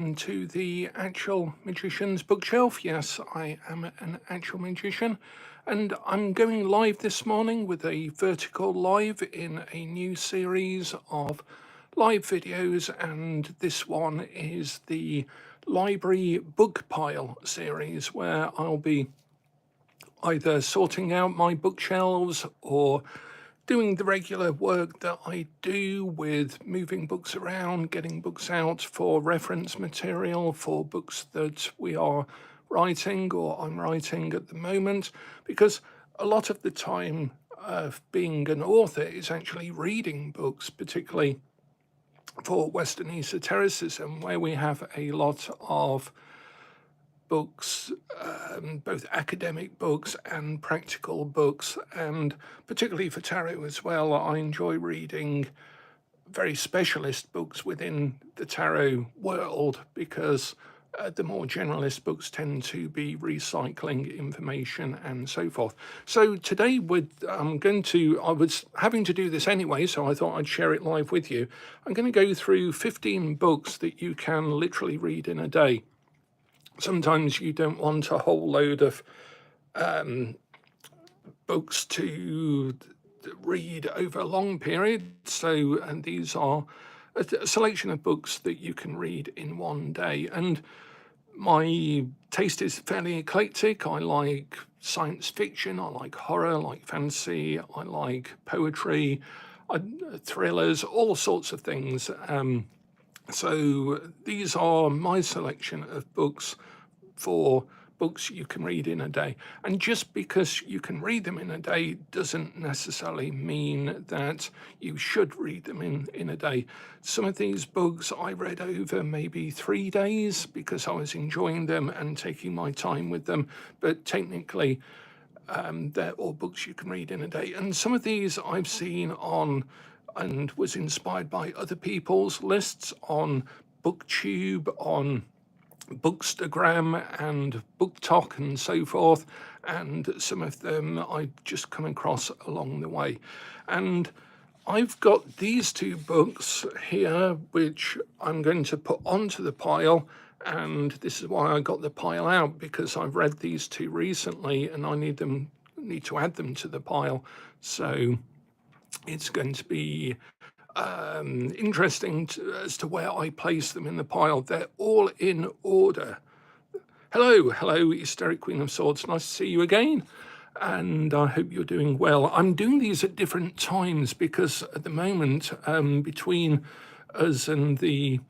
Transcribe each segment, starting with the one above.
to the Actual Magician's bookshelf. Yes, I am an actual magician, and I'm going live this morning with a vertical live in a new series of live videos, and this one is the library book pile series, where I'll be either sorting out my bookshelves or doing the regular work that I do with moving books around, getting books out for reference material for books that we are writing or I'm writing at the moment, because a lot of the time of being an author is actually reading books, particularly for Western Esotericism, where we have a lot of books, both academic books and practical books, and particularly for tarot as well. I enjoy reading very specialist books within the tarot world, because the more generalist books tend to be recycling information and so forth. So today I was having to do this anyway, so I thought I'd share it live with you. I'm going to go through 15 books that you can literally read in a day. Sometimes you don't want a whole load of books to read over a long period. And these are a selection of books that you can read in one day. And my taste is fairly eclectic. I like science fiction, I like horror, I like fantasy, I like poetry, thrillers, all sorts of things. So these are my selection of books for books you can read in a day. And just because you can read them in a day doesn't necessarily mean that you should read them in a day. Some of these books I read over maybe 3 days because I was enjoying them and taking my time with them. But technically, they're all books you can read in a day. And some of these I've seen on and was inspired by other people's lists on BookTube, on Bookstagram and BookTok and so forth, and some of them I've just come across along the way. And I've got these two books here which I'm going to put onto the pile, and this is why I got the pile out, because I've read these two recently and I need to add them to the pile. So it's going to be interesting as to where I place them in the pile. They're all in order. Hello, Hysteric Queen of Swords. Nice to see you again. And I hope you're doing well. I'm doing these at different times because at the moment, between us and the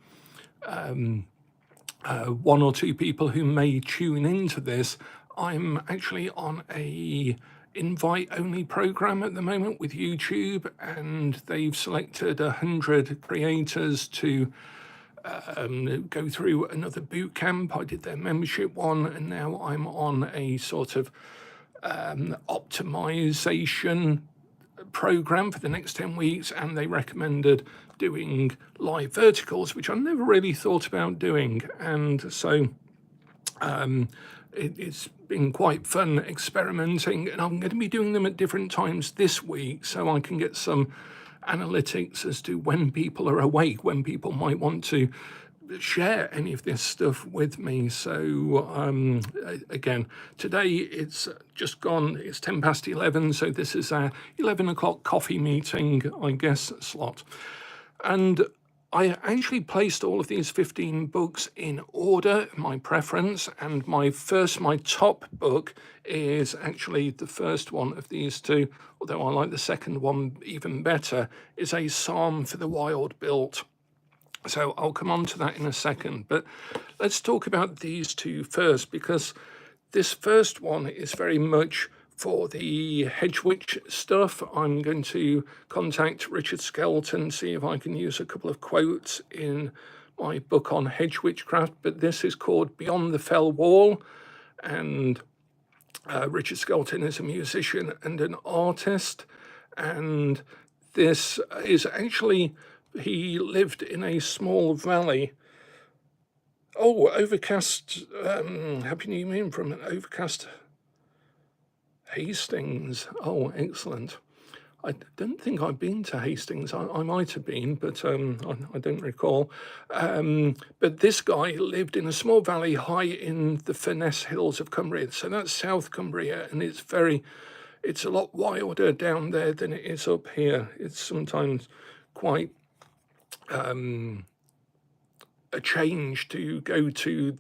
one or two people who may tune into this, I'm actually on a invite-only program at the moment with YouTube, and they've selected 100 creators to go through another boot camp. I did their membership one, and now I'm on a sort of optimization program for the next 10 weeks, and they recommended doing live verticals, which I never really thought about doing. And so it's been quite fun experimenting, and I'm going to be doing them at different times this week so I can get some analytics as to when people are awake, when people might want to share any of this stuff with me. So again, today it's just gone, it's 11:10, so this is our 11 o'clock coffee meeting, I guess, slot. And I actually placed all of these 15 books in order, my preference, and my top book is actually the first one of these two, although I like the second one even better, is a Psalm for the Wild Built. So I'll come on to that in a second, but let's talk about these two first, because this first one is very much for the Hedge Witch stuff. I'm going to contact Richard Skelton, see if I can use a couple of quotes in my book on hedge witchcraft, but this is called Beyond the Fell Wall, and Richard Skelton is a musician and an artist, and this is actually, he lived in a small valley. Oh, overcast, Happy New Moon from an overcast Hastings. Oh, excellent. I don't think I've been to Hastings. I might have been, but I don't recall. But this guy lived in a small valley high in the Furness Hills of Cumbria. So that's South Cumbria, and it's a lot wilder down there than it is up here. It's sometimes quite a change to go to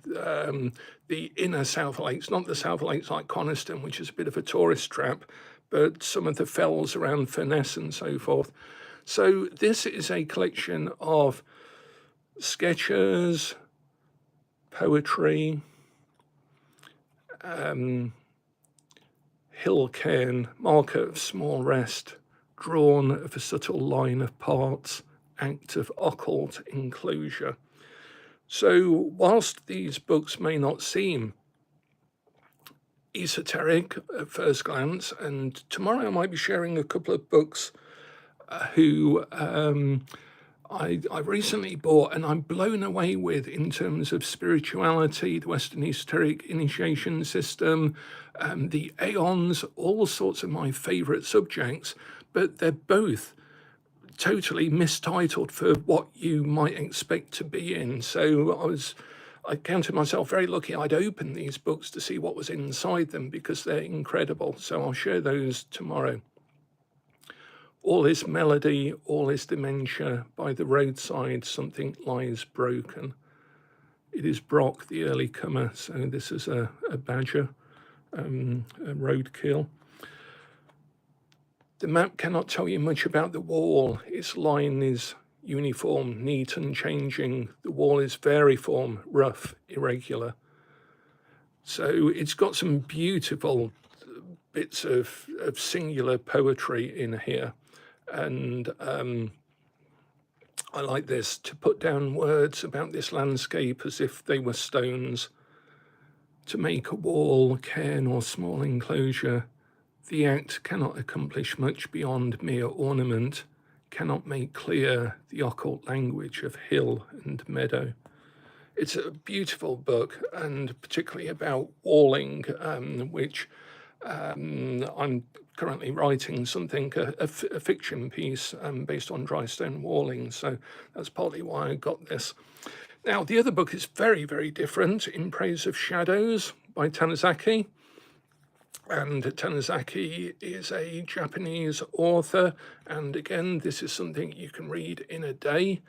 the inner South Lakes, not the South Lakes like Coniston, which is a bit of a tourist trap, but some of the fells around Furness and so forth. So this is a collection of sketches, poetry, hill cairn, marker of small rest, drawn of a subtle line of parts, act of occult enclosure. So whilst these books may not seem esoteric at first glance, and tomorrow I might be sharing a couple of books who I recently bought and I'm blown away with in terms of spirituality, the Western Esoteric initiation system, the aeons, all sorts of my favourite subjects, but they're both totally mistitled for what you might expect to be in. So I counted myself very lucky I'd opened these books to see what was inside them because they're incredible. So I'll share those tomorrow. All is melody, all is dementia, by the roadside something lies broken. It is Brock, the early comer, so this is a badger, a roadkill. The map cannot tell you much about the wall. Its line is uniform, neat and changing. The wall is variform, rough, irregular. So it's got some beautiful bits of singular poetry in here. And I like this, to put down words about this landscape as if they were stones, to make a wall, cairn or small enclosure. The act cannot accomplish much beyond mere ornament, cannot make clear the occult language of hill and meadow. It's a beautiful book, and particularly about walling, which I'm currently writing something, a fiction piece based on dry stone walling, so that's partly why I got this. Now, the other book is very, very different, In Praise of Shadows by Tanizaki. And Tanizaki is a Japanese author, and again, this is something you can read in a day.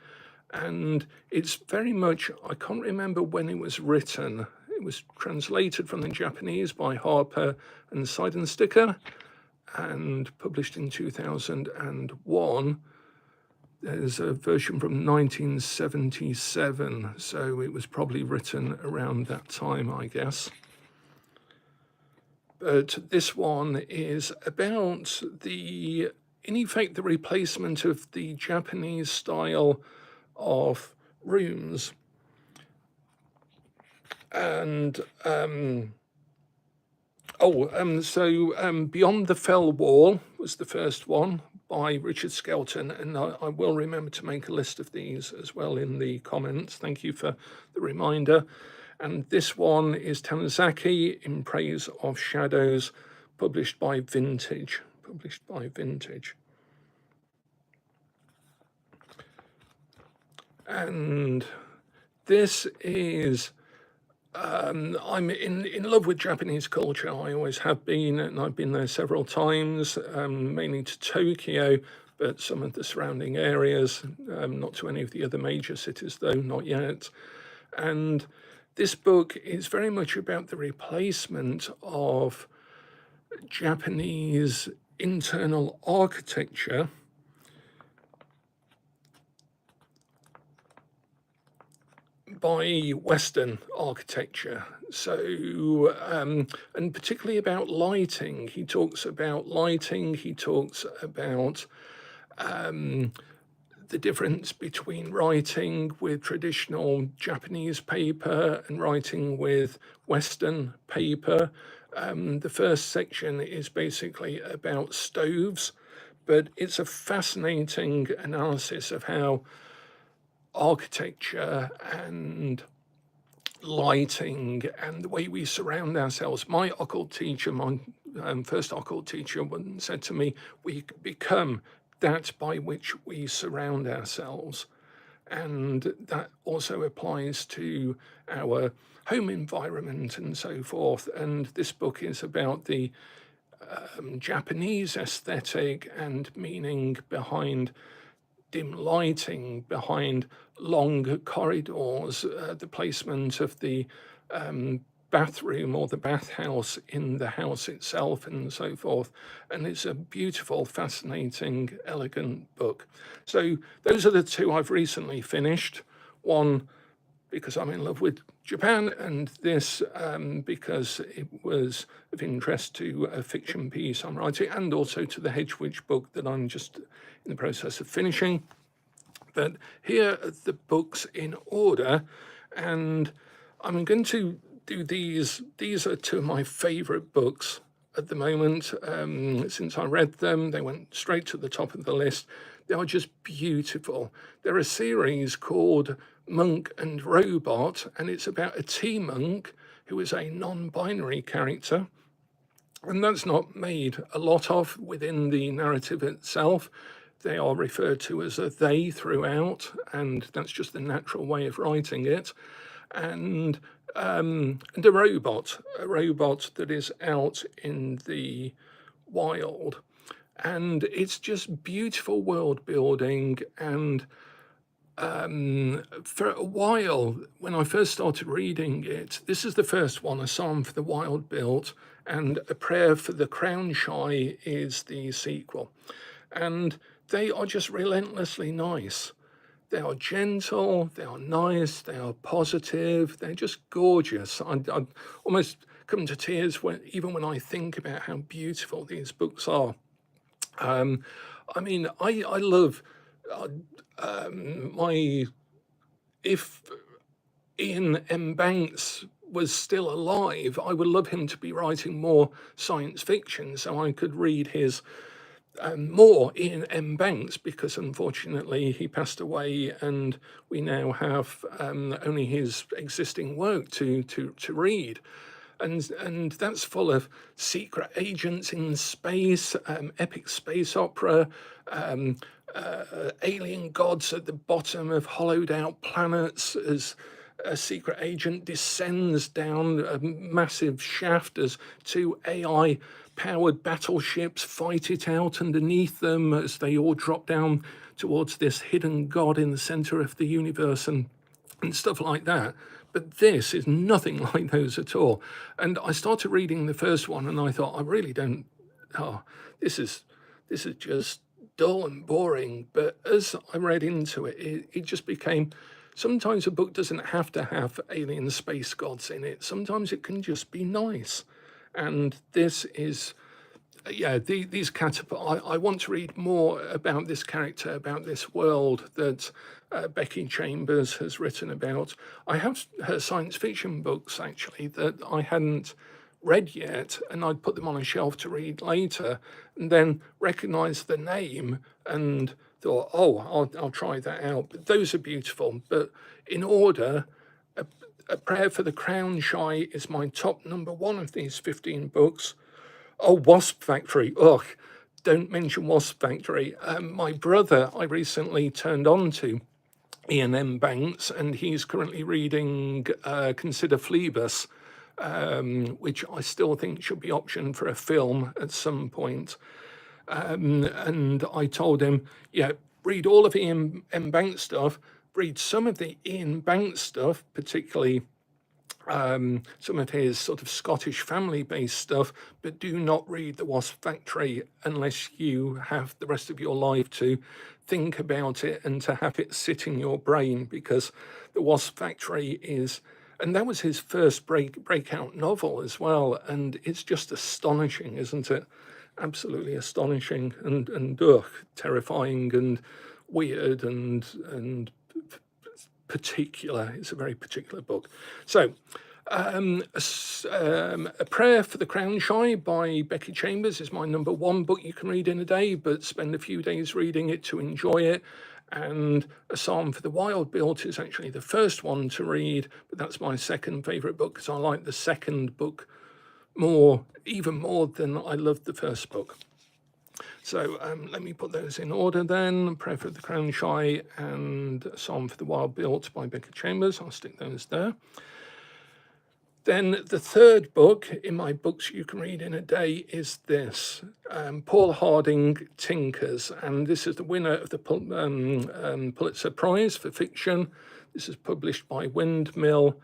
And it's very much, I can't remember when it was written. It was translated from the Japanese by Harper and Seidensticker and published in 2001. There's a version from 1977, so it was probably written around that time, I guess. But this one is about in effect, the replacement of the Japanese style of rooms. And Beyond the Fell Wall was the first one by Richard Skelton, and I will remember to make a list of these as well in the comments. Thank you for the reminder. And this one is Tanizaki, In Praise of Shadows, published by Vintage. And this is, I'm in love with Japanese culture. I always have been, and I've been there several times, mainly to Tokyo, but some of the surrounding areas, not to any of the other major cities though, not yet. And this book is very much about the replacement of Japanese internal architecture by Western architecture. So, and particularly about lighting. He talks about lighting, he talks about the difference between writing with traditional Japanese paper and writing with Western paper. The first section is basically about stoves, but it's a fascinating analysis of how architecture and lighting and the way we surround ourselves. My occult teacher, my first occult teacher, once said to me, we become that by which we surround ourselves. And that also applies to our home environment and so forth. And this book is about the Japanese aesthetic and meaning behind dim lighting, behind long corridors, the placement of the bathroom or the bathhouse in the house itself, and so forth. And it's a beautiful, fascinating, elegant book. So those are the two I've recently finished. One because I'm in love with Japan, and this because it was of interest to a fiction piece I'm writing, and also to the Hedge Witch book that I'm just in the process of finishing. But here are the books in order, and I'm going to do these. These are two of my favourite books at the moment. Since I read them, they went straight to the top of the list. They are just beautiful. They're a series called Monk and Robot, and it's about a tea monk who is a non-binary character. And that's not made a lot of within the narrative itself. They are referred to as a they throughout, and that's just the natural way of writing it. And a robot that is out in the wild. And it's just beautiful world building. And for a while, when I first started reading it, this is the first one, A Psalm for the Wild Built, and A Prayer for the Crown Shy is the sequel. And they are just relentlessly nice. They are gentle, they are nice, they are positive, they're just gorgeous. I almost come to tears even when I think about how beautiful these books are. I mean, I love if Ian M. Banks was still alive, I would love him to be writing more science fiction so I could read his more Ian M. Banks, because unfortunately he passed away and we now have only his existing work to read. And that's full of secret agents in space, epic space opera, alien gods at the bottom of hollowed out planets as a secret agent descends down a massive shaft as two AI powered battleships fight it out underneath them as they all drop down towards this hidden god in the center of the universe and stuff like that. But this is nothing like those at all. And I started reading the first one and I thought, I really don't, this is just dull and boring. But as I read into it, it just became, sometimes a book doesn't have to have alien space gods in it. Sometimes it can just be nice. And this is, these catapult. I want to read more about this character, about this world that Becky Chambers has written about. I have her science fiction books, actually, that I hadn't read yet, and I'd put them on a shelf to read later, and then recognised the name and thought, I'll try that out. But those are beautiful. But in order, A Prayer for the Crown Shy is my top number one of these 15 books. Oh, Wasp Factory. Ugh, don't mention Wasp Factory. My brother, I recently turned on to Ian M. Banks, and he's currently reading Consider Phlebas, which I still think should be optioned for a film at some point. And I told him, read all of Ian M. Banks stuff, read some of the Ian Banks stuff, particularly some of his sort of Scottish family-based stuff, but do not read The Wasp Factory unless you have the rest of your life to think about it and to have it sit in your brain, because The Wasp Factory is, and that was his first breakout novel as well, and it's just astonishing, isn't it? Absolutely astonishing and terrifying and weird and particular. It's a very particular book. So, A Prayer for the Crown Shy by Becky Chambers is my number one book you can read in a day, but spend a few days reading it to enjoy it. And A Psalm for the Wild-Built is actually the first one to read, but that's my second favourite book because I like the second book even more than I loved the first book. So let me put those in order then. Prayer for the Crown Shy and A Psalm for the Wild-Built by Becker Chambers. I'll stick those there. Then the third book in my books you can read in a day is this, Paul Harding Tinkers, and this is the winner of the Pulitzer Prize for fiction. This is published by Windmill,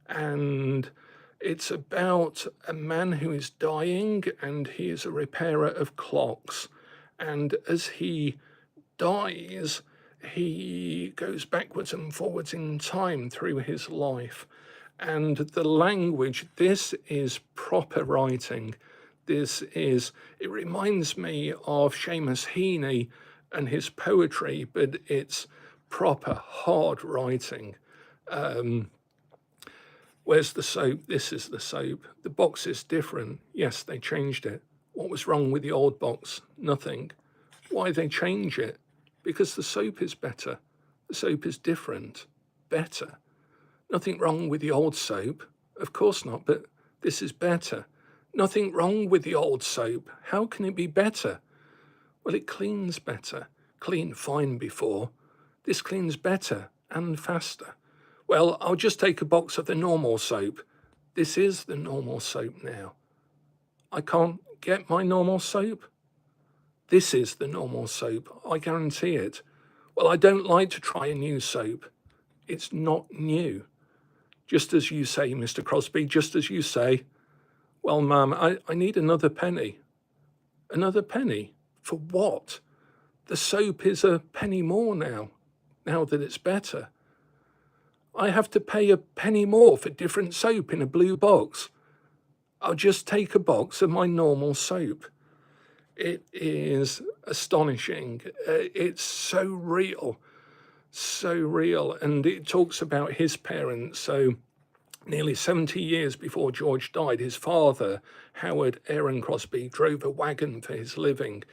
and it's about a man who is dying, and he is a repairer of clocks. And as he dies, he goes backwards and forwards in time through his life. And the language, this is proper writing. It reminds me of Seamus Heaney and his poetry, but it's proper hard writing. Where's the soap? This is the soap. The box is different. Yes, they changed it. What was wrong with the old box? Nothing. Why they change it? Because the soap is better. The soap is different. Better. Nothing wrong with the old soap. Of course not, but this is better. Nothing wrong with the old soap. How can it be better? Well, it cleans better. Cleaned fine before. This cleans better and faster. Well, I'll just take a box of the normal soap. This is the normal soap now. I can't get my normal soap. This is the normal soap. I guarantee it. Well, I don't like to try a new soap. It's not new. Just as you say, Mr. Crosby, just as you say, well, ma'am, I need another penny. Another penny? For what? The soap is a penny more now that it's better. I have to pay a penny more for different soap in a blue box. I'll just take a box of my normal soap. It is astonishing. It's so real. And it talks about his parents. So nearly 70 years before George died, his father, Howard Aaron Crosby, drove a wagon for his living.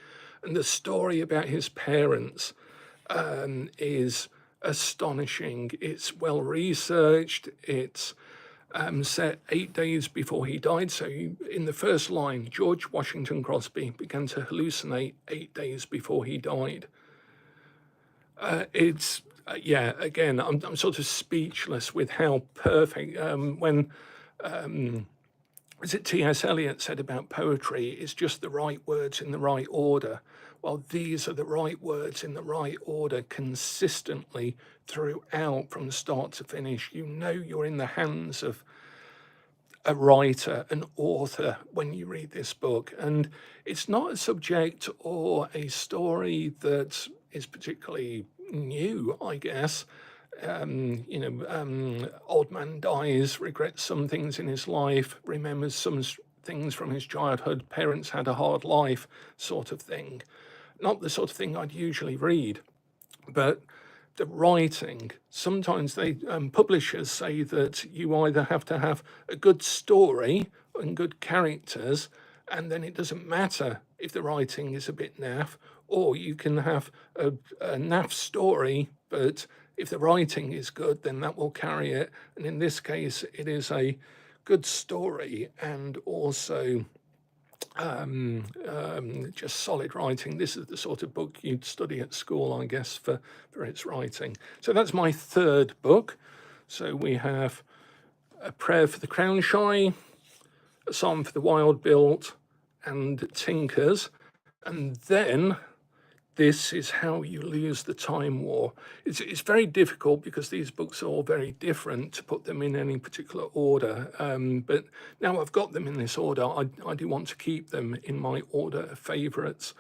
And the story about his parents is astonishing. It's well researched. It's set 8 days before he died. So in the first line, George Washington Crosby began to hallucinate 8 days before he died. Again, I'm sort of speechless with how perfect. When T.S. Eliot said about poetry, it's just the right words in the right order. Well, these are the right words in the right order consistently throughout from start to finish. You know you're in the hands of a writer, an author, when you read this book. And it's not a subject or a story that is particularly new, I guess. Old man dies, regrets some things in his life, remembers some things from his childhood, parents had a hard life, sort of thing. Not the sort of thing I'd usually read, but the writing. Sometimes publishers say that you either have to have a good story and good characters, and then it doesn't matter if the writing is a bit naff, or you can have a naff story, but if the writing is good, then that will carry it. And in this case, it is a good story and also just solid writing. This is the sort of book you'd study at school, I guess, for its writing. So that's my third book. So we have A Prayer for the Crown Shy, A Psalm for the Wild-Built, and Tinkers. And then This is How You Lose the Time War. It's very difficult because these books are all very different to put them in any particular order. But now I've got them in this order, I do want to keep them in my order of favourites.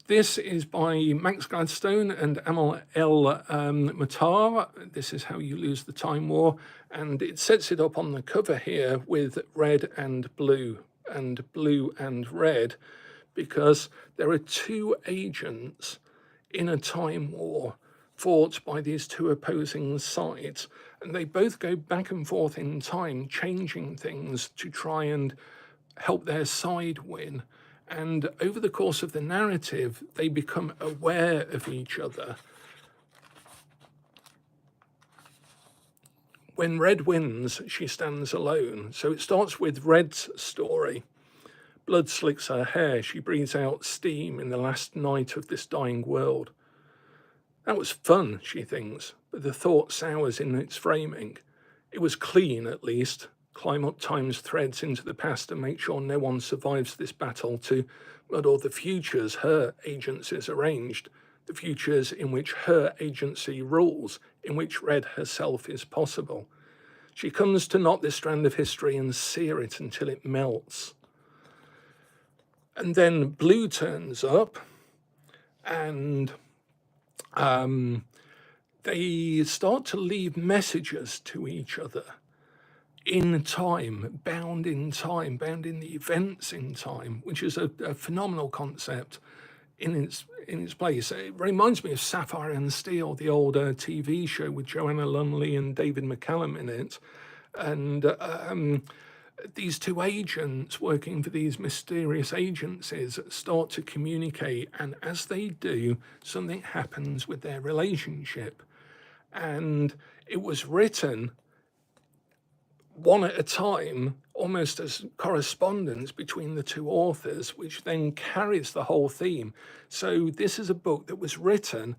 This is by Max Gladstone and Amal El Matar. This is How You Lose the Time War. And it sets it up on the cover here with red and blue and red, because there are two agents in a time war fought by these two opposing sides, and they both go back and forth in time, changing things to try and help their side win. And over the course of the narrative, they become aware of each other. When Red wins, she stands alone. So it starts with Red's story. Blood slicks her hair. She breathes out steam in the last night of this dying world. That was fun, she thinks, but the thought sours in its framing. It was clean, at least. Climb up time's threads into the past and make sure no one survives this battle to muddle the futures her agencies arranged, the futures in which her agency rules, in which Red herself is possible. She comes to knot this strand of history and sear it until it melts. And then Blue turns up, and they start to leave messages to each other in time, bound in the events in time, which is a phenomenal concept in its place. It reminds me of Sapphire and Steel, the old TV show with Joanna Lumley and David McCallum in it. And these two agents working for these mysterious agencies start to communicate, and as they do, something happens with their relationship. And it was written one at a time, almost as correspondence between the two authors, which then carries the whole theme. So this is a book that was written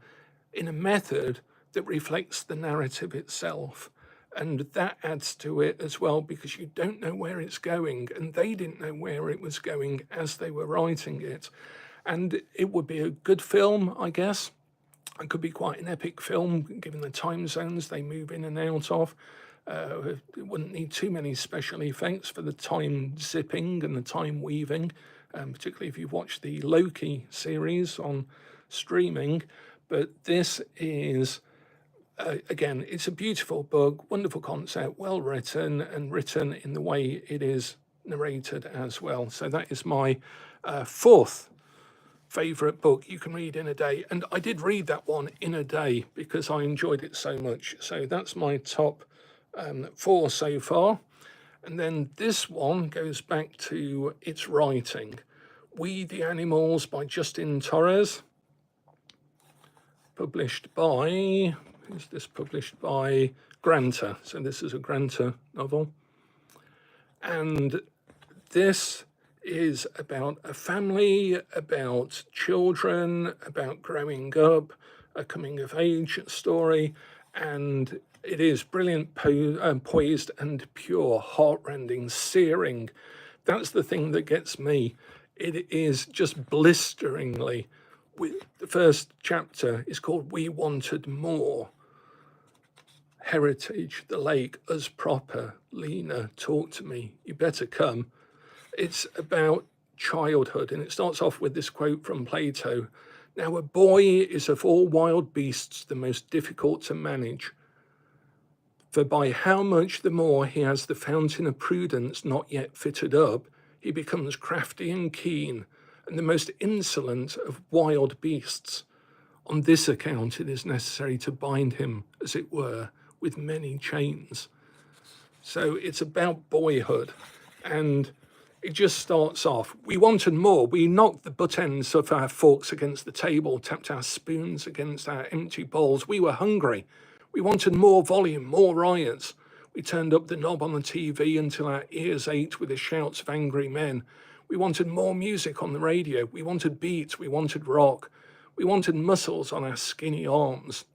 in a method that reflects the narrative itself. And that adds to it as well, because you don't know where it's going, and they didn't know where it was going as they were writing it. And it would be a good film, I guess. It could be quite an epic film, given the time zones they move in and out of. It wouldn't need too many special effects for the time zipping and the time weaving, particularly if you've watched the Loki series on streaming. But this is, again, it's a beautiful book, wonderful concept, well written, and written in the way it is narrated as well. So that is my fourth favourite book you can read in a day. And I did read that one in a day because I enjoyed it so much. So that's my top 4 so far. And then this one goes back to its writing. We the Animals by Justin Torres. Published by, is this published by Granta? So this is a Granta novel. And this is about a family, about children, about growing up, a coming of age story, and it is brilliant, poised and pure, heartrending, searing. That's the thing that gets me. It is just blisteringly. The first chapter is called We Wanted More. Heritage, the lake, us proper, Lena, talk to me, you better come. It's about childhood, and it starts off with this quote from Plato. Now a boy is of all wild beasts the most difficult to manage, for by how much the more he has the fountain of prudence not yet fitted up, he becomes crafty and keen, and the most insolent of wild beasts. On this account it is necessary to bind him, as it were, with many chains. So it's about boyhood, and it just starts off. We wanted more. We knocked the butt ends of our forks against the table, tapped our spoons against our empty bowls. We were hungry. We wanted more volume, more riots. We turned up the knob on the TV until our ears ached with the shouts of angry men. We wanted more music on the radio. We wanted beats. We wanted rock. We wanted muscles on our skinny arms.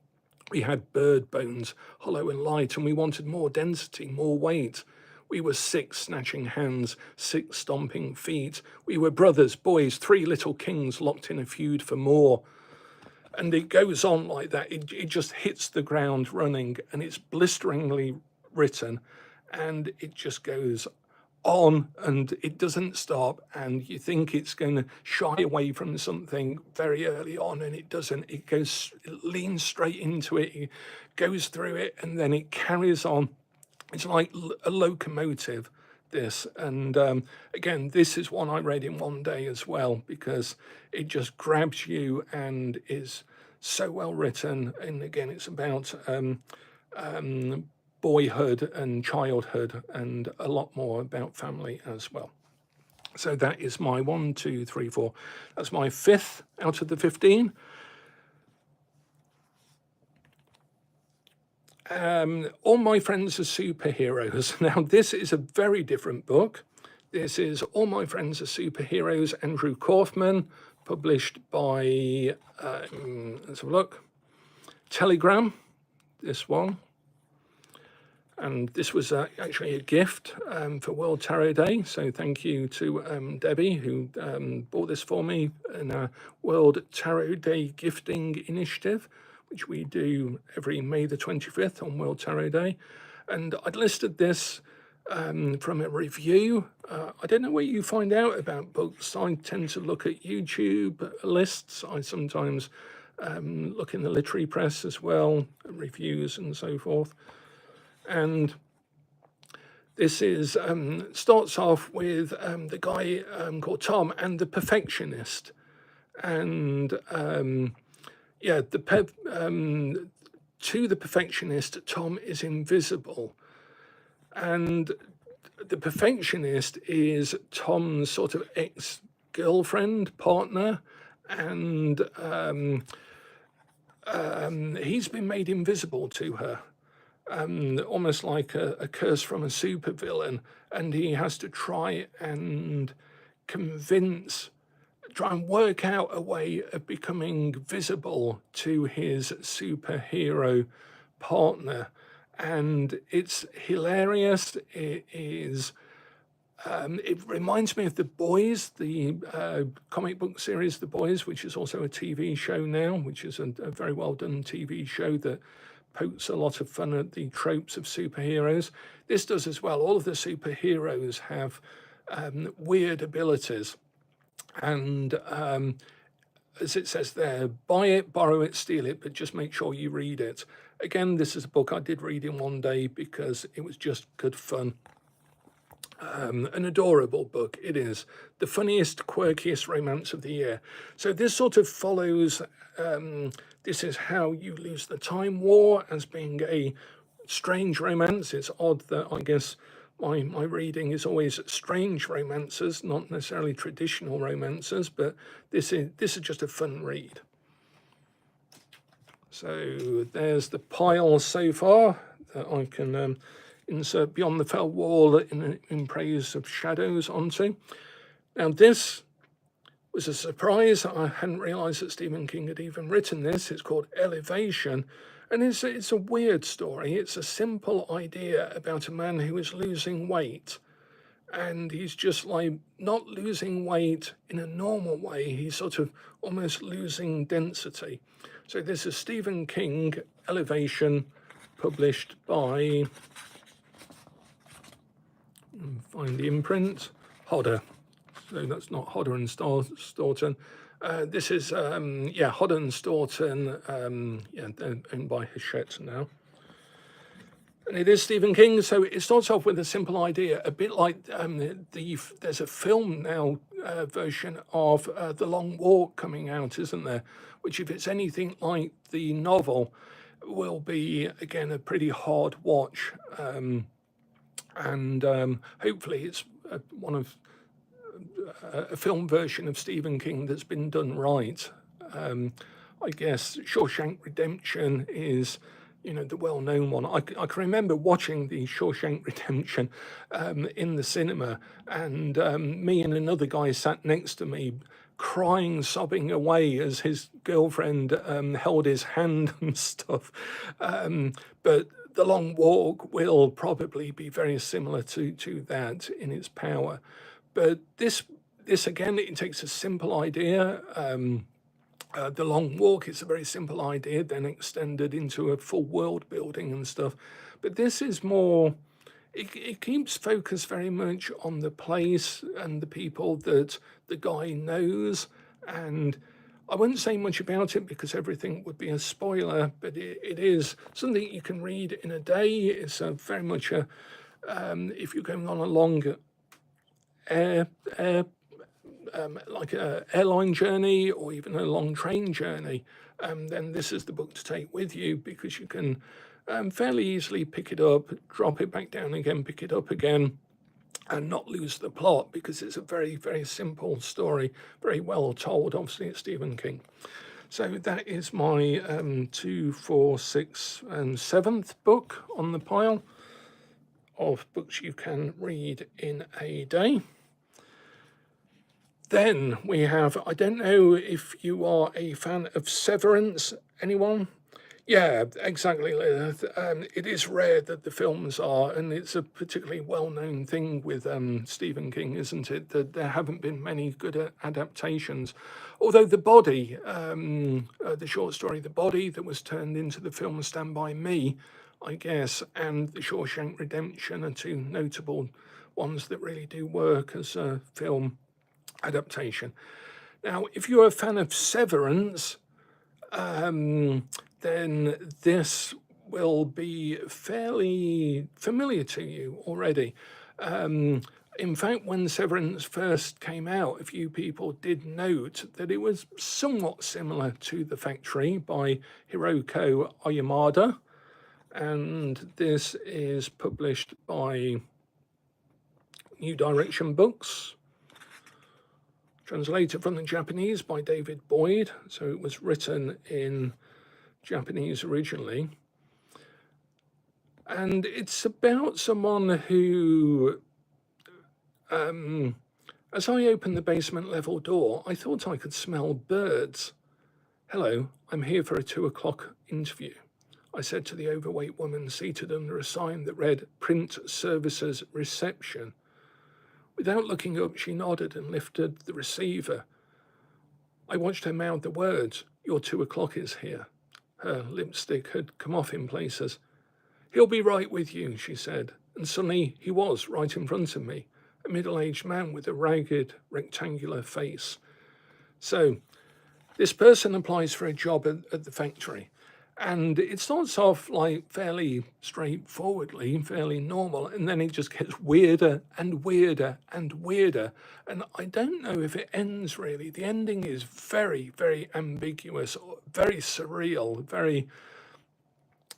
We had bird bones, hollow and light, and we wanted more density, more weight. We were 6 snatching hands, 6 stomping feet. We were brothers, boys, 3 little kings locked in a feud for more. And it goes on like that. It just hits the ground running, and it's blisteringly written, and it just goes on, and it doesn't stop, and you think it's going to shy away from something very early on, and it doesn't. It leans straight into it, it goes through it, and then it carries on. It's like a locomotive, this. And again, this is one I read in one day as well, because it just grabs you and is so well written. And again, it's about boyhood and childhood, and a lot more about family as well. So that is my 1, 2, 3, 4. That's my 5th out of the 15. All My Friends Are Superheroes. Now, this is a very different book. This is All My Friends Are Superheroes, Andrew Kaufman, published by, let's have a look, Telegram, this one. And this was actually a gift for World Tarot Day. So thank you to Debbie, who bought this for me in a World Tarot Day gifting initiative, which we do every May the 25th on World Tarot Day. And I'd listed this from a review. I don't know where you find out about books. I tend to look at YouTube lists. I sometimes look in the literary press as well, reviews and so forth. And this is starts off with the guy called Tom and the Perfectionist, and to the Perfectionist, Tom is invisible, and the Perfectionist is Tom's sort of ex-girlfriend, partner, and he's been made invisible to her. Almost like a curse from a supervillain, and he has to try and work out a way of becoming visible to his superhero partner. And it's hilarious. It is. It reminds me of The Boys, the comic book series The Boys, which is also a TV show now, which is a very well done TV show that pokes a lot of fun at the tropes of superheroes. This does as well. All of the superheroes have weird abilities. And as it says there, buy it, borrow it, steal it, but just make sure you read it. Again, this is a book I did read in one day because it was just good fun. An adorable book. It is the funniest, quirkiest romance of the year. So this sort of follows, this is How You Lose the Time War as being a strange romance. It's odd that I guess my reading is always strange romances, not necessarily traditional romances, but this is just a fun read. So there's the pile so far that I can insert Beyond the Fell Wall in Praise of Shadows onto. Now this was a surprise. I hadn't realised that Stephen King had even written this. It's called Elevation, and it's a weird story. It's a simple idea about a man who is losing weight, and he's just like not losing weight in a normal way. He's sort of almost losing density. So this is Stephen King, Elevation, published by, find the imprint, Hodder. So that's not Hodder and Stoughton. This is, Hodder and Stoughton, they're owned by Hachette now. And it is Stephen King, so it starts off with a simple idea, a bit like there's a film now version of The Long Walk coming out, isn't there? Which, if it's anything like the novel, will be, again, a pretty hard watch. And hopefully it's a film version of Stephen King that's been done right. I guess Shawshank Redemption is, the well-known one. I can remember watching the Shawshank Redemption in the cinema, and me and another guy sat next to me crying, sobbing away as his girlfriend held his hand and stuff. But The Long Walk will probably be very similar to that in its power. But this again, it takes a simple idea. The Long Walk is a very simple idea, then extended into a full world building and stuff. But this is more, it keeps focus very much on the place and the people that the guy knows. And I wouldn't say much about it because everything would be a spoiler, but it is something you can read in a day. It's very much if you're going on a long like an airline journey or even a long train journey, then this is the book to take with you, because you can fairly easily pick it up, drop it back down again, pick it up again. and not lose the plot, because it's a very, very simple story, very well told. Obviously, it's Stephen King. So that is my 2, 4, 6, and 7th book on the pile of books you can read in a day. Then we have, I don't know if you are a fan of Severance, anyone? Yeah, exactly. It is rare that the films are, and it's a particularly well-known thing with Stephen King, isn't it? That there haven't been many good adaptations. Although The Body, the short story The Body that was turned into the film Stand By Me, I guess, and The Shawshank Redemption are two notable ones that really do work as a film adaptation. Now, if you're a fan of Severance, then this will be fairly familiar to you already. In fact, when Severance first came out, a few people did note that it was somewhat similar to The Factory by Hiroko Oyamada, and this is published by New Direction Books. Translated from the Japanese by David Boyd, so it was written in Japanese originally. And it's about someone who, as I opened the basement level door, I thought I could smell birds. "Hello, I'm here for a 2 o'clock interview," I said to the overweight woman seated under a sign that read "Print Services Reception." Without looking up, she nodded and lifted the receiver. I watched her mouth the words, "Your 2 o'clock is here." Her lipstick had come off in places. "He'll be right with you," she said, and suddenly he was right in front of me, a middle-aged man with a ragged, rectangular face. So, this person applies for a job at the factory, and it starts off like fairly straightforwardly, fairly normal, and then it just gets weirder and weirder and weirder. And I don't know if it ends really. The ending is very, very ambiguous, very surreal, very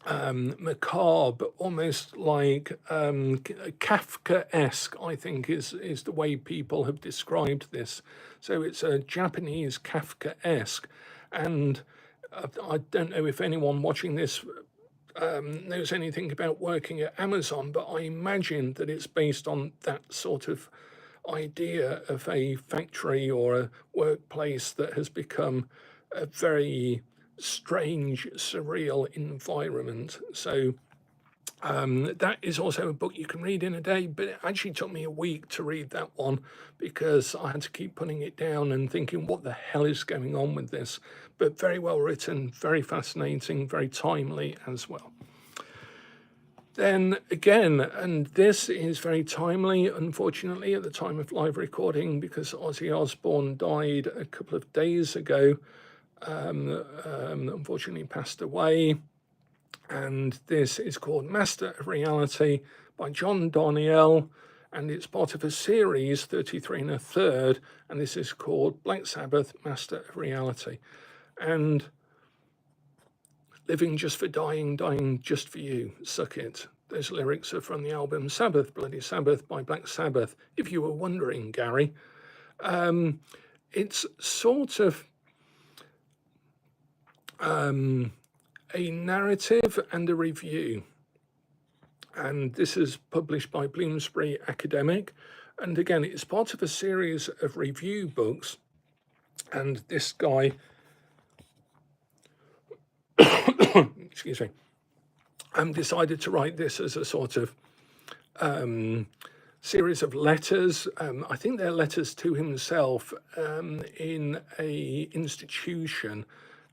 macabre, almost like Kafka-esque, I think is the way people have described this. So it's a Japanese Kafka-esque, and I don't know if anyone watching this knows anything about working at Amazon, but I imagine that it's based on that sort of idea of a factory or a workplace that has become a very strange, surreal environment. So that is also a book you can read in a day, but it actually took me a week to read that one because I had to keep putting it down and thinking, what the hell is going on with this? But very well written, very fascinating, very timely as well. Then again, and this is very timely, unfortunately, at the time of live recording, because Ozzy Osbourne died a couple of days ago, unfortunately passed away. And this is called Master of Reality by John Darnielle, and it's part of a series, 33 1/3, and this is called Black Sabbath, Master of Reality. And living just for dying, dying just for you, suck it. Those lyrics are from the album Sabbath, Bloody Sabbath by Black Sabbath, if you were wondering, Gary. It's sort of a narrative and a review. And this is published by Bloomsbury Academic. And again, it's part of a series of review books. And this guy, excuse me, decided to write this as a sort of series of letters. I think they're letters to himself in a institution.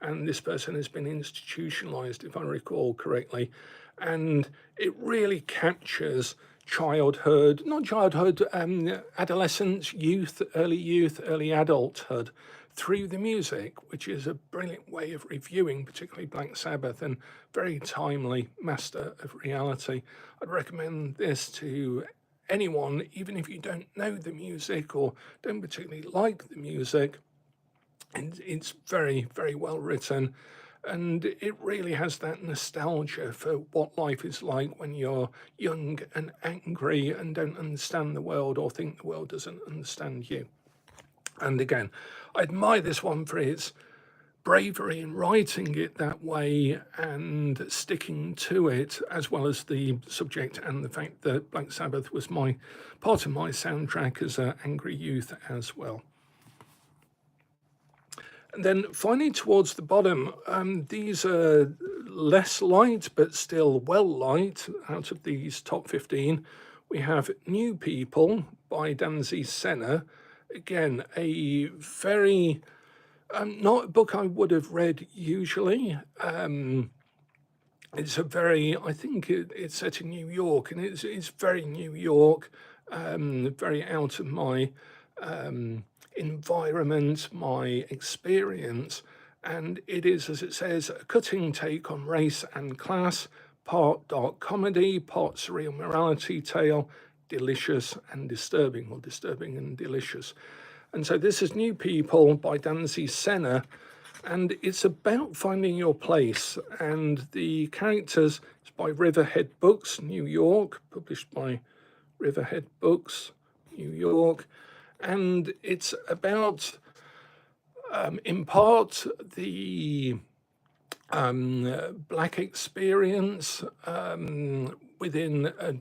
And this person has been institutionalized, if I recall correctly. And it really captures childhood, not childhood, adolescence, youth, early adulthood through the music, which is a brilliant way of reviewing, particularly Black Sabbath, and very timely Master of Reality. I'd recommend this to anyone, even if you don't know the music or don't particularly like the music. And it's very, very well written. And it really has that nostalgia for what life is like when you're young and angry and don't understand the world or think the world doesn't understand you. And again, I admire this one for its bravery in writing it that way and sticking to it, as well as the subject and the fact that Black Sabbath was part of my soundtrack as an angry youth as well. And then finally, towards the bottom, these are less light, but still well light. Out of these top 15, we have New People by Danzy Senna. Again, a very, not a book I would have read usually. It's a very, I think it's set in New York, and it's very New York, very out of my environment, my experience, and it is, as it says, a cutting take on race and class, part dark comedy, part surreal morality tale, delicious and disturbing, or disturbing and delicious. And so this is New People by Danzy Senna, and it's about finding your place. And the characters, it's by Riverhead Books, New York, published by Riverhead Books, New York. And it's about, in part, the Black experience within a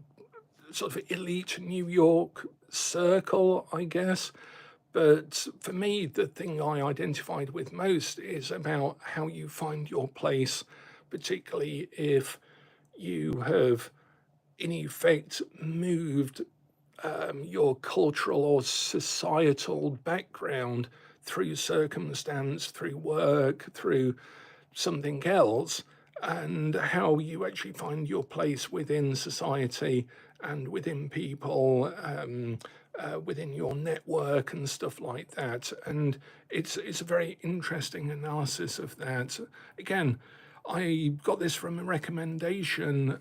sort of elite New York circle, I guess. But for me, the thing I identified with most is about how you find your place, particularly if you have, in effect, moved your cultural or societal background through circumstance, through work, through something else, and how you actually find your place within society and within people, within your network and stuff like that. And it's a very interesting analysis of that. Again, I got this from a recommendation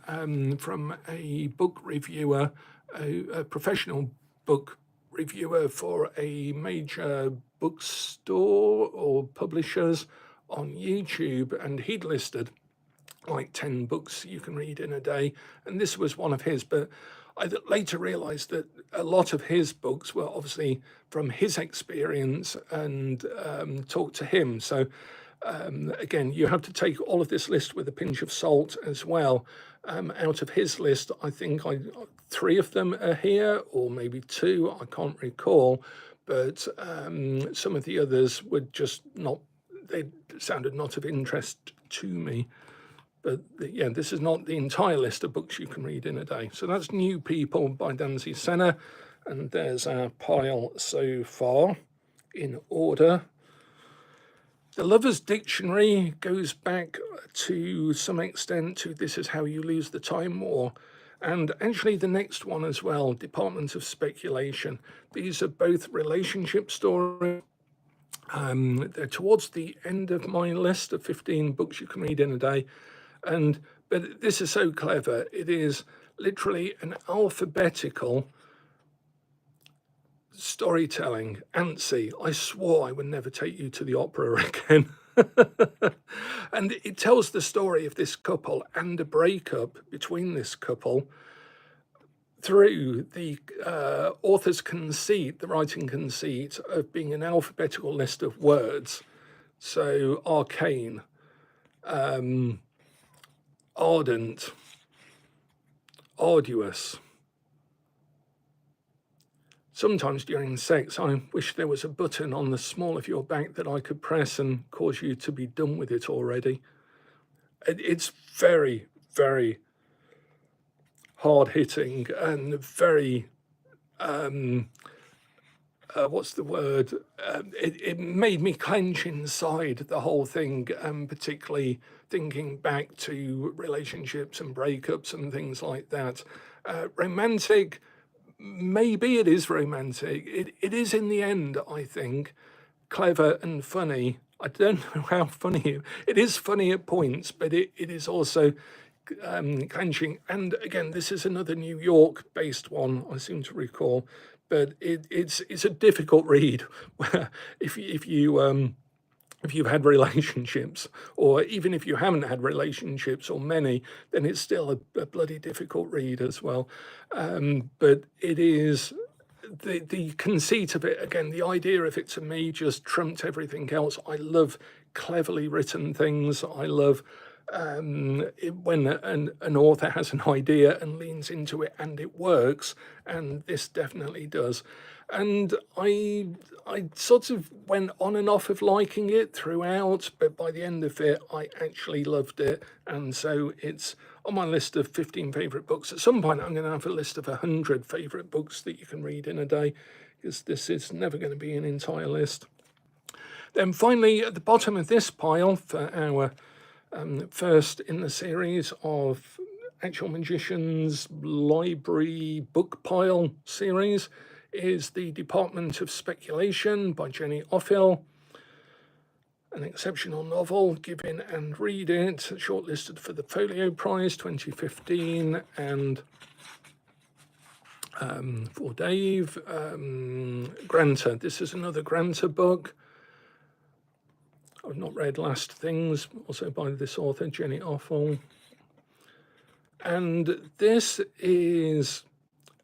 from a book reviewer, a professional book reviewer for a major bookstore or publishers on YouTube, and he'd listed like 10 books you can read in a day, and this was one of his. But I later realized that a lot of his books were obviously from his experience and talked to him. So again, you have to take all of this list with a pinch of salt as well. Out of his list, I think 3 of them are here, or maybe 2, I can't recall. But some of the others were just not, they sounded not of interest to me. But yeah, this is not the entire list of books you can read in a day. So that's New People by Danzy Senna. And there's our pile so far in order. The Lover's Dictionary goes back to some extent to This Is How You Lose the Time War. And actually the next one as well, Department of Speculation. These are both relationship stories. They're towards the end of my list of 15 books you can read in a day. But this is so clever. It is literally an alphabetical storytelling. Antsy, I swore I would never take you to the opera again. And it tells the story of this couple and a breakup between this couple through the author's conceit, the writing conceit of being an alphabetical list of words. So arcane, ardent, arduous. Sometimes during sex, I wish there was a button on the small of your back that I could press and cause you to be done with it already. It's very, very hard-hitting and very, what's the word? It made me clench inside, the whole thing, particularly thinking back to relationships and breakups and things like that. Romantic, maybe it is romantic. It is in the end, I think, clever and funny. I don't know how funny it is funny at points, but it is also clenching. And again, this is another New York-based one, I seem to recall. But it's a difficult read if you if you've had relationships, or even if you haven't had relationships or many, then it's still a bloody difficult read as well. But it is, the conceit of it, again, the idea of it to me just trumped everything else. I love cleverly written things. I love when an author has an idea and leans into it and it works, and this definitely does. And I sort of went on and off of liking it throughout, but by the end of it, I actually loved it. And so it's on my list of 15 favourite books. At some point, I'm going to have a list of 100 favourite books that you can read in a day, because this is never going to be an entire list. Then finally, at the bottom of this pile, for our first in the series of Actual Magicians Library Book Pile series, is The Department of Speculation by Jenny Offill. An exceptional novel, give in and read it, shortlisted for the Folio Prize 2015, and for Dave, Granta. This is another Granta book. I've not read Last Things, also by this author, Jenny Offill. And this is,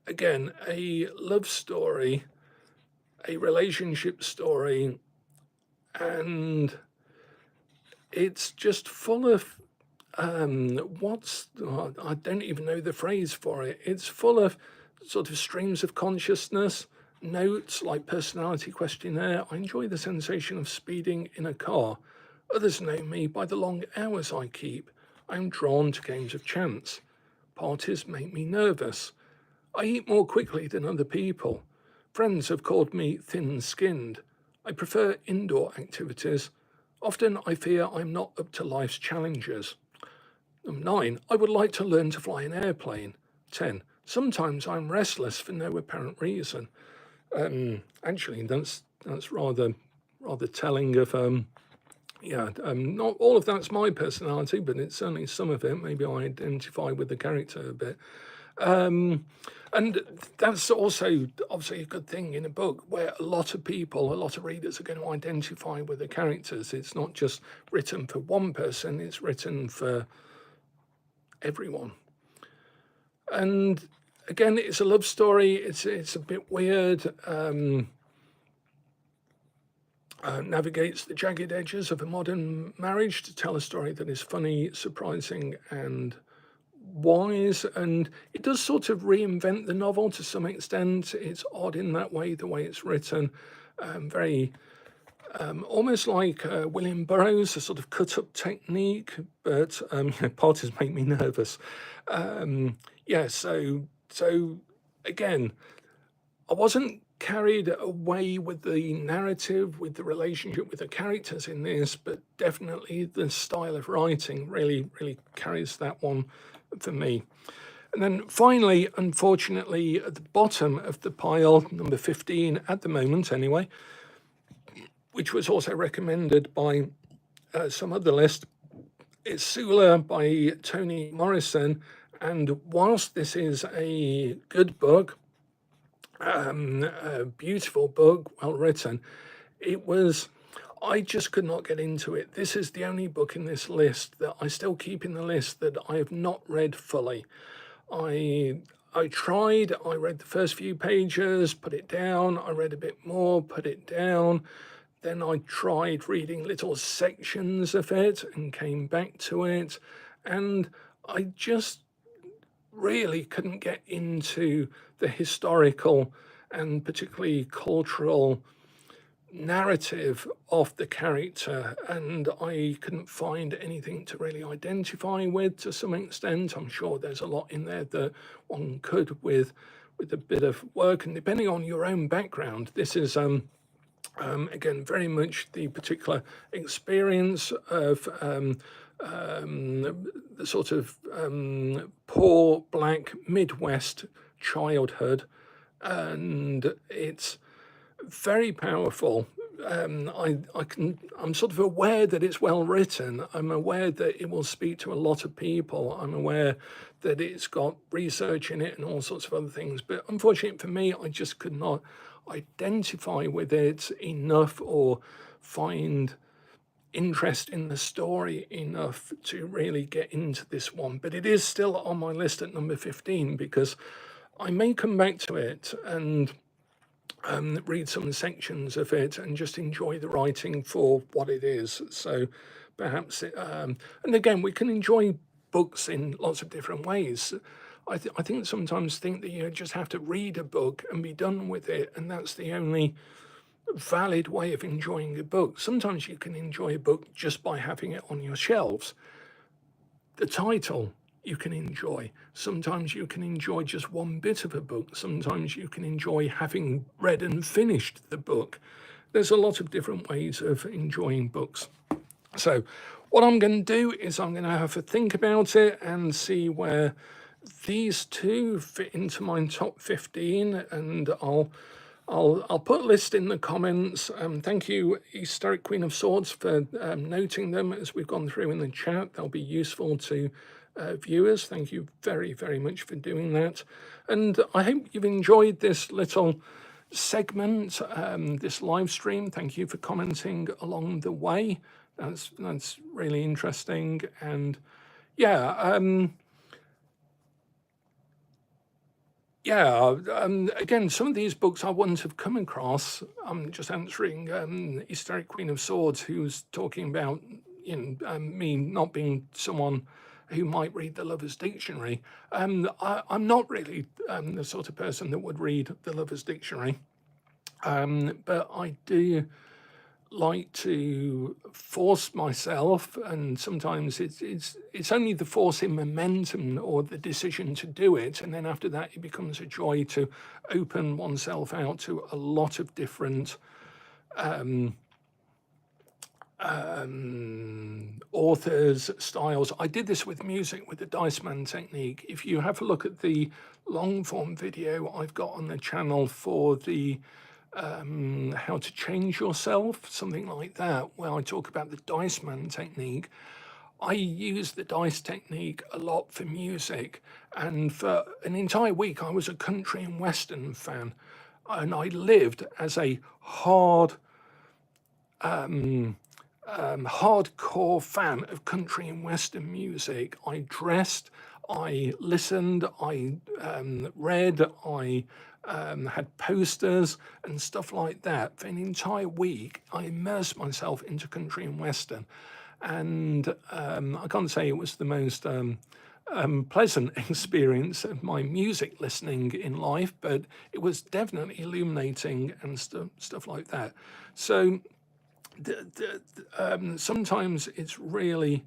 again, a love story, a relationship story, and it's just full of I don't even know the phrase for it. It's full of sort of streams of consciousness, notes like personality questionnaire. I enjoy the sensation of speeding in a car. Others know me by the long hours I keep. I'm drawn to games of chance. Parties make me nervous. I eat more quickly than other people. Friends have called me thin-skinned. I prefer indoor activities. Often I fear I'm not up to life's challenges. 9. I would like to learn to fly an airplane. 10. Sometimes I'm restless for no apparent reason. Actually, that's rather telling of not all of that's my personality, but it's certainly some of it. Maybe I identify with the character a bit. And that's also obviously a good thing in a book where a lot of readers are going to identify with the characters. It's not just written for one person, it's written for everyone. And again, it's a love story. It's a bit weird. Navigates the jagged edges of a modern marriage to tell a story that is funny, surprising, and wise. And it does sort of reinvent the novel to some extent. It's odd in that way, the way it's written. Very almost like William Burroughs, a sort of cut-up technique, but parties make me nervous. So again, I wasn't carried away with the narrative, with the relationship with the characters in this, but definitely the style of writing really carries that one for me. And then finally, unfortunately, at the bottom of the pile, number 15 at the moment anyway, which was also recommended by some other list, is Sula by Toni Morrison. And whilst this is a good book, a beautiful book, well written, I just could not get into it. This is the only book in this list that I still keep in the list that I have not read fully. I tried, I read the first few pages, put it down, I read a bit more, put it down. Then I tried reading little sections of it and came back to it. And I just really couldn't get into the historical and particularly cultural narrative of the character, and I couldn't find anything to really identify with to some extent. I'm sure there's a lot in there that one could with a bit of work, and depending on your own background, this is again very much the particular experience of the sort of poor black Midwest childhood, and it's very powerful. I'm sort of aware that it's well written. I'm aware that it will speak to a lot of people. I'm aware that it's got research in it and all sorts of other things. But unfortunately for me, I just could not identify with it enough or find interest in the story enough to really get into this one. But it is still on my list at number 15 because I may come back to it and read some sections of it and just enjoy the writing for what it is. So perhaps, and again, we can enjoy books in lots of different ways. I think sometimes think that you just have to read a book and be done with it, and that's the only valid way of enjoying a book. Sometimes you can enjoy a book just by having it on your shelves. The title you can enjoy. Sometimes you can enjoy just one bit of a book. Sometimes you can enjoy having read and finished the book. There's a lot of different ways of enjoying books. So what I'm going to do is I'm going to have a think about it and see where these two fit into my top 15, and I'll put a list in the comments. Thank you, Esoteric Queen of Swords, for noting them as we've gone through in the chat. They'll be useful to viewers. Thank you very, very much for doing that. And I hope you've enjoyed this little segment, this live stream. Thank you for commenting along the way. That's really interesting. And yeah, again, some of these books I wouldn't have come across. I'm just answering Esoteric Queen of Swords, who's talking about me not being someone who might read the Lover's Dictionary. I'm not really the sort of person that would read the Lover's Dictionary, but I do like to force myself, and sometimes it's only the forcing momentum or the decision to do it, and then after that it becomes a joy to open oneself out to a lot of different authors, styles. I did this with music with the Dice Man technique. If you have a look at the long form video I've got on the channel for the how to change yourself, something like that, where I talk about the Dice Man technique. I use the dice technique a lot for music, and for an entire week I was a country and western fan, and I lived as a hardcore fan of country and western music. I dressed, I listened, I read, I had posters and stuff like that. For an entire week, I immersed myself into country and western. And I can't say it was the most pleasant experience of my music listening in life, but it was definitely illuminating and stuff like that. So sometimes it's really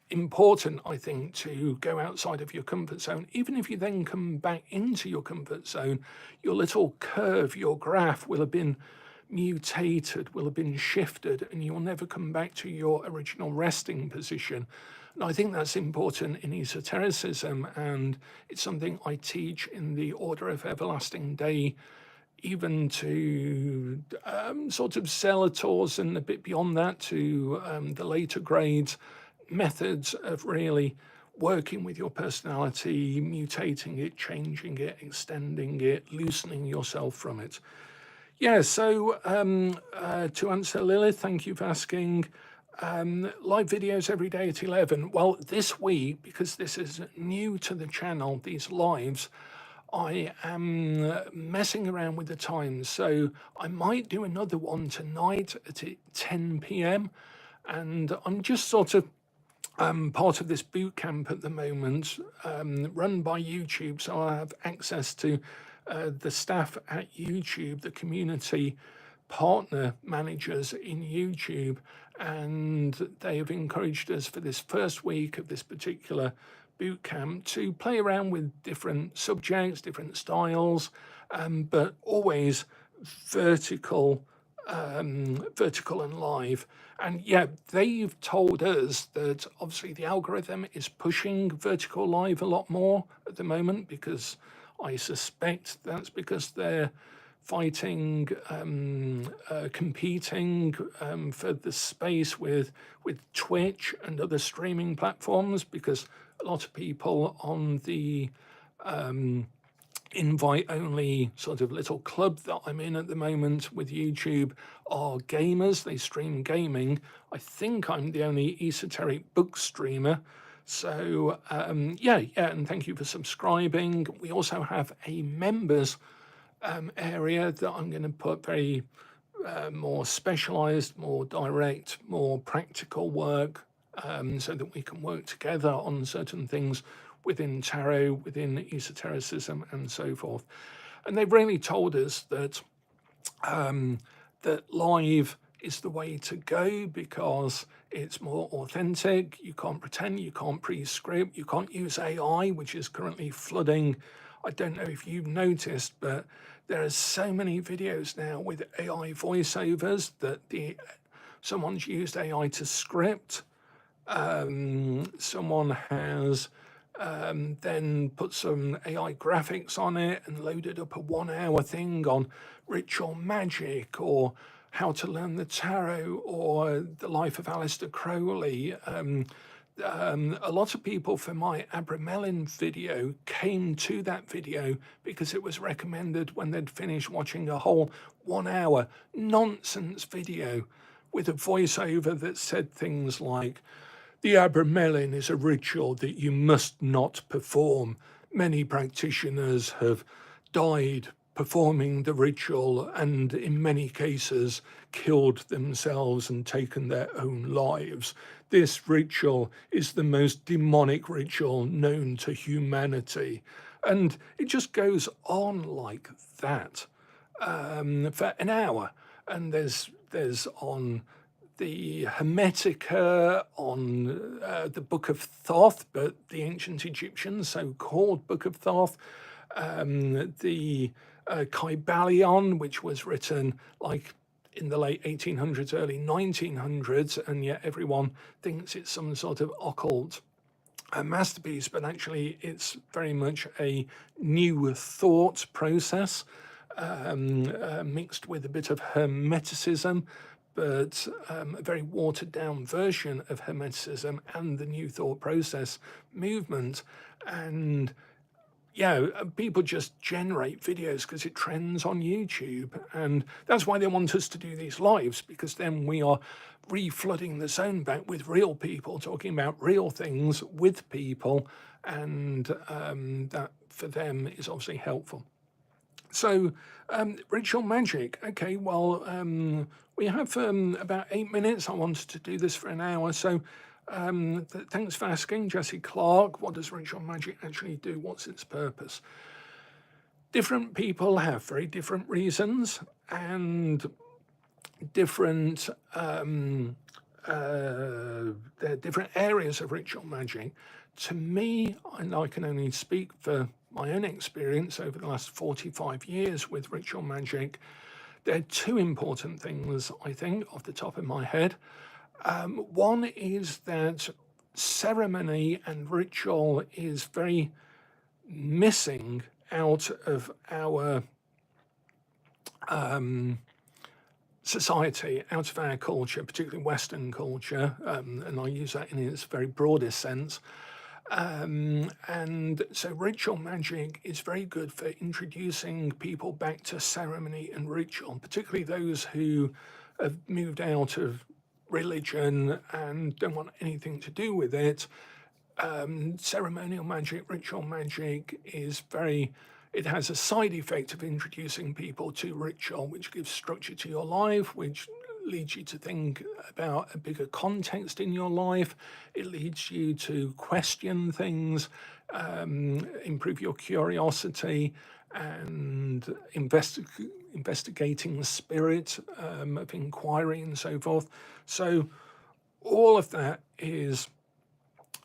important, I think, to go outside of your comfort zone. Even if you then come back into your comfort zone, your little curve, your graph will have been mutated, will have been shifted, and you'll never come back to your original resting position. And I think that's important in esotericism, and it's something I teach in the Order of Everlasting Day, even to sort of Zealotors and a bit beyond that, to the later grades, methods of really working with your personality, mutating it, changing it, extending it, loosening yourself from it. Yeah, so to answer Lilith, thank you for asking. Live videos every day at 11. Well, this week, because this is new to the channel, these lives, I am messing around with the times. So I might do another one tonight at 10 p.m. And I'm just sort of part of this boot camp at the moment, run by YouTube, so I have access to the staff at YouTube, the community partner managers in YouTube, and they have encouraged us for this first week of this particular boot camp to play around with different subjects, different styles, but always vertical and live. And yeah, they've told us that obviously the algorithm is pushing vertical live a lot more at the moment, because I suspect that's because they're fighting, competing for the space with Twitch and other streaming platforms, because a lot of people on the invite-only sort of little club that I'm in at the moment with YouTube are gamers. They stream gaming. I think I'm the only esoteric book streamer. So yeah, and thank you for subscribing. We also have a members area that I'm going to put very more specialized, more direct, more practical work, so that we can work together on certain things within tarot, within esotericism, and so forth. And they've really told us that that live is the way to go because it's more authentic. You can't pretend, you can't pre-script, you can't use AI, which is currently flooding. I don't know if you've noticed, but there are so many videos now with AI voiceovers that someone's used AI to script. Someone has then put some AI graphics on it and loaded up a 1 hour thing on ritual magic or how to learn the tarot or the life of Aleister Crowley. A lot of people for my Abramelin video came to that video because it was recommended when they'd finished watching a whole 1 hour nonsense video with a voiceover that said things like, the Abramelin is a ritual that you must not perform. Many practitioners have died performing the ritual and in many cases killed themselves and taken their own lives. This ritual is the most demonic ritual known to humanity. And it just goes on like that for an hour. And there's on the Hermetica, on the Book of Thoth, but the ancient Egyptian so-called Book of Thoth, the Kybalion, which was written like in the late 1800s, early 1900s, and yet everyone thinks it's some sort of occult masterpiece, but actually it's very much a new thought process mixed with a bit of Hermeticism, but a very watered down version of Hermeticism and the New Thought Process movement. And yeah, people just generate videos because it trends on YouTube. And that's why they want us to do these lives, because then we are reflooding the zone back with real people talking about real things with people. And that for them is obviously helpful. So, ritual magic. Okay, well, we have about 8 minutes. I wanted to do this for an hour. So, thanks for asking, Jesse Clark. What does ritual magic actually do? What's its purpose? Different people have very different reasons and different there are different areas of ritual magic. To me, and I can only speak for my own experience over the last 45 years with ritual magic, there are two important things, I think, off the top of my head. One is that ceremony and ritual is very missing out of our society, out of our culture, particularly Western culture, and I use that in its very broadest sense. And so ritual magic is very good for introducing people back to ceremony and ritual, particularly those who have moved out of religion and don't want anything to do with it. Ceremonial magic, ritual magic is it has a side effect of introducing people to ritual, which gives structure to your life, which leads you to think about a bigger context in your life. It leads you to question things, improve your curiosity, and investigating the spirit of inquiry and so forth. So all of that is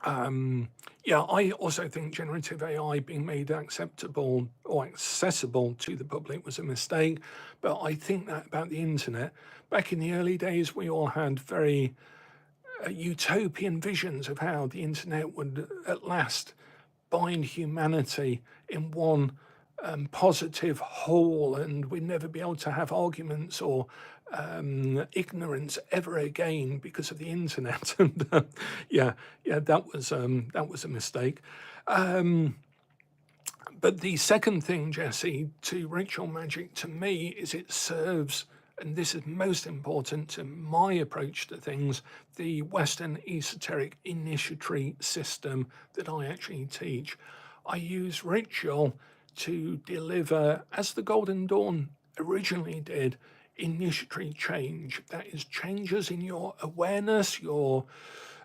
I also think generative AI being made acceptable or accessible to the public was a mistake. But I think that about the internet. Back in the early days, we all had very utopian visions of how the internet would at last bind humanity in one positive whole, and we'd never be able to have arguments or ignorance ever again because of the internet. And that was a mistake. But the second thing, Jesse, to ritual magic to me is it serves, and this is most important to my approach to things, the Western esoteric initiatory system that I actually teach. I use ritual to deliver, as the Golden Dawn originally did, initiatory change. That is changes in your awareness, your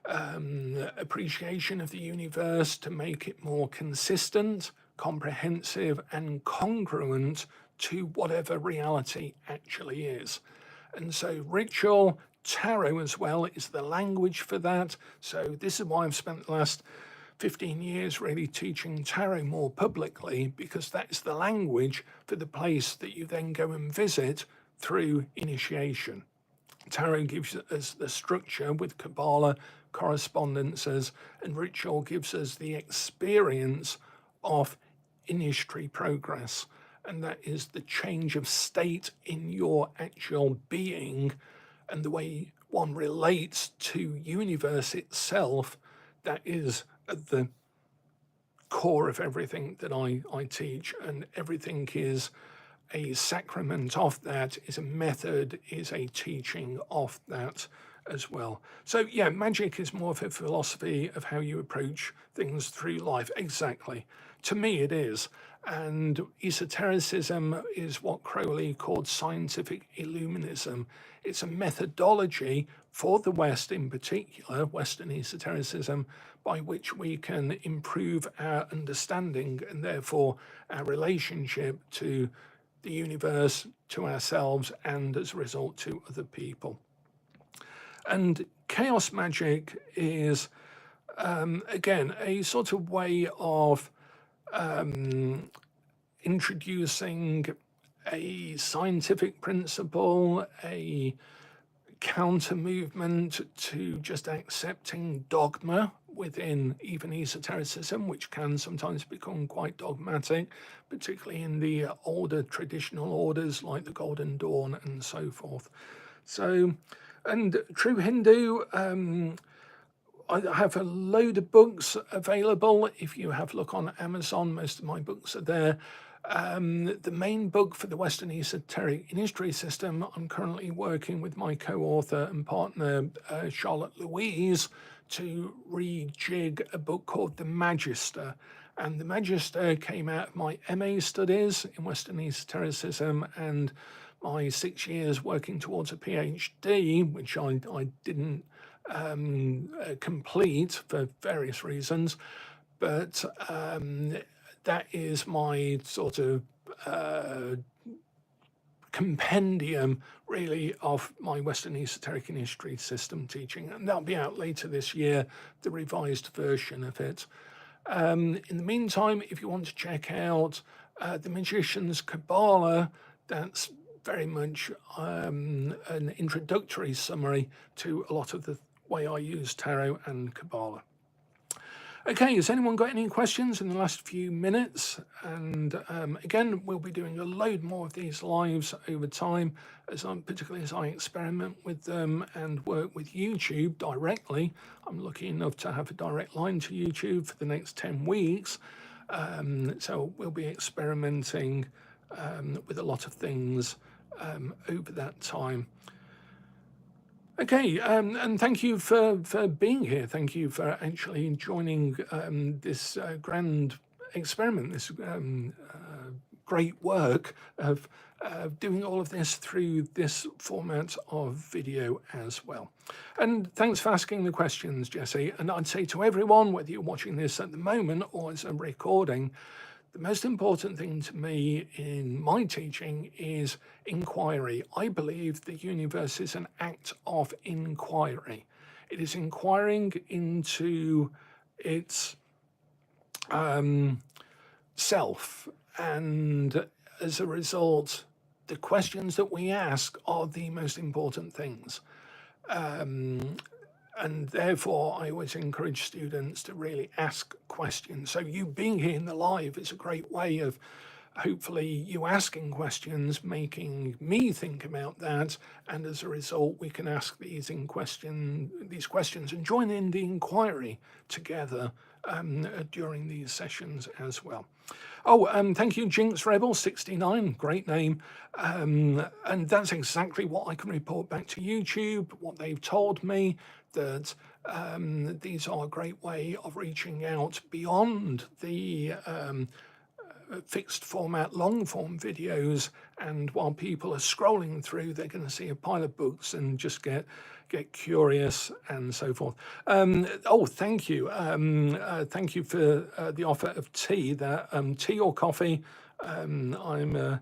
appreciation of the universe to make it more consistent, comprehensive, and congruent to whatever reality actually is. And so ritual, tarot as well, is the language for that. So this is why I've spent the last 15 years really teaching tarot more publicly, because that is the language for the place that you then go and visit through initiation. Tarot gives us the structure with Kabbalah, correspondences, and ritual gives us the experience of initiatory progress. And that is the change of state in your actual being and the way one relates to universe itself. That is at the core of everything that I teach, and everything is a sacrament of that, is a method, is a teaching of that as well. So yeah, magic is more of a philosophy of how you approach things through life. Exactly. To me it is. And esotericism is what Crowley called scientific illuminism. It's a methodology for the West in particular, Western esotericism, by which we can improve our understanding and therefore our relationship to the universe, to ourselves, and as a result to other people. And chaos magic is, again, a sort of way of introducing a scientific principle, a counter movement to just accepting dogma within even esotericism, which can sometimes become quite dogmatic, particularly in the older traditional orders like the Golden Dawn and so forth. So, and true Hindu, I have a load of books available. If you have a look on Amazon, most of my books are there. The main book for the Western Esoteric Initiatory System, I'm currently working with my co-author and partner, Charlotte Louise, to rejig a book called The Magister. And The Magister came out of my MA studies in Western Esotericism and my 6 years working towards a PhD, which I didn't complete for various reasons. But that is my sort of compendium, really, of my Western Esoteric Initiatory System teaching. And that'll be out later this year, the revised version of it. In the meantime, if you want to check out The Magician's Kabbalah, that's very much an introductory summary to a lot of the way I use tarot and Kabbalah. Okay, has anyone got any questions in the last few minutes? And again, we'll be doing a load more of these lives over time, particularly as I experiment with them and work with YouTube directly. I'm lucky enough to have a direct line to YouTube for the next 10 weeks. So we'll be experimenting with a lot of things over that time. Okay, and thank you for being here. Thank you for actually joining this grand experiment, this great work of doing all of this through this format of video as well. And thanks for asking the questions, Jesse. And I'd say to everyone, whether you're watching this at the moment or as a recording, the most important thing to me in my teaching is inquiry. I believe the universe is an act of inquiry. It is inquiring into its self, and as a result, the questions that we ask are the most important things. And therefore, I always encourage students to really ask questions. So you being here in the live is a great way of hopefully you asking questions, making me think about that. And as a result, we can ask these questions and join in the inquiry together during these sessions as well. Oh, thank you, Jinx Rebel 69, great name. And that's exactly what I can report back to YouTube, what they've told me, that these are a great way of reaching out beyond the fixed format long form videos, and while people are scrolling through, they're going to see a pile of books and just get curious and so forth. Oh, thank you. Thank you for the offer of tea. That tea or coffee. I'll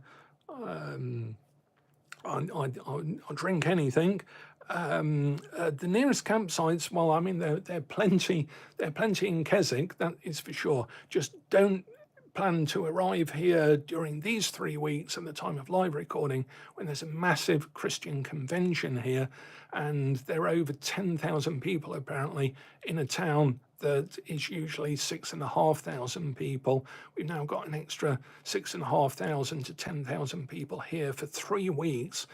drink anything. The nearest campsites, well, I mean, they're plenty. They're plenty in Keswick, that is for sure. Just don't plan to arrive here during these 3 weeks at the time of live recording, when there's a massive Christian convention here, and there are over 10,000 people apparently in a town that is usually 6,500 people. We've now got an extra 6,500 to 10,000 people here for 3 weeks,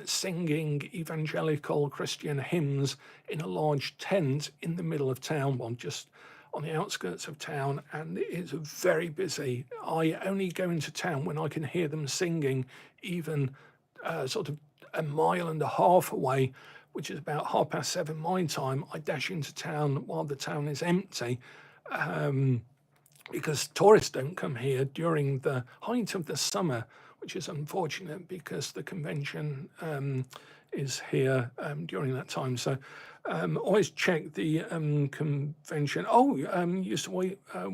singing evangelical Christian hymns in a large tent in the middle of town, well, just on the outskirts of town, and it's very busy. I only go into town when I can hear them singing, even sort of a mile and a half away, which is about 7:30 my time. I dash into town while the town is empty, because tourists don't come here during the height of the summer, which is unfortunate because the convention is here during that time. So always check the convention. Oh, used to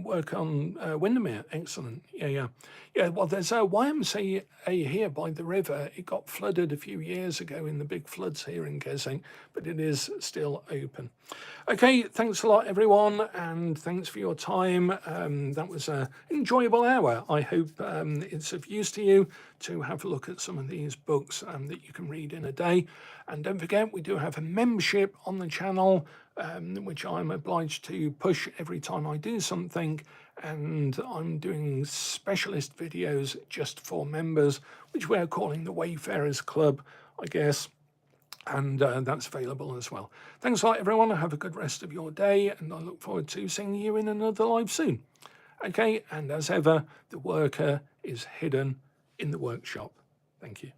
work on Windermere. Excellent. Yeah. Well, there's a YMCA here by the river. It got flooded a few years ago in the big floods here in Keswick, but it is still open. Okay, thanks a lot, everyone, and thanks for your time. That was an enjoyable hour. I hope it's of use to you to have a look at some of these books that you can read in a day. And don't forget, we do have a membership on the channel, which I'm obliged to push every time I do something. And I'm doing specialist videos just for members, which we're calling the Wayfarers Club, I guess. And that's available as well. Thanks a lot, everyone. Have a good rest of your day, and I look forward to seeing you in another live soon. Okay, and as ever, the worker is hidden in the workshop. Thank you.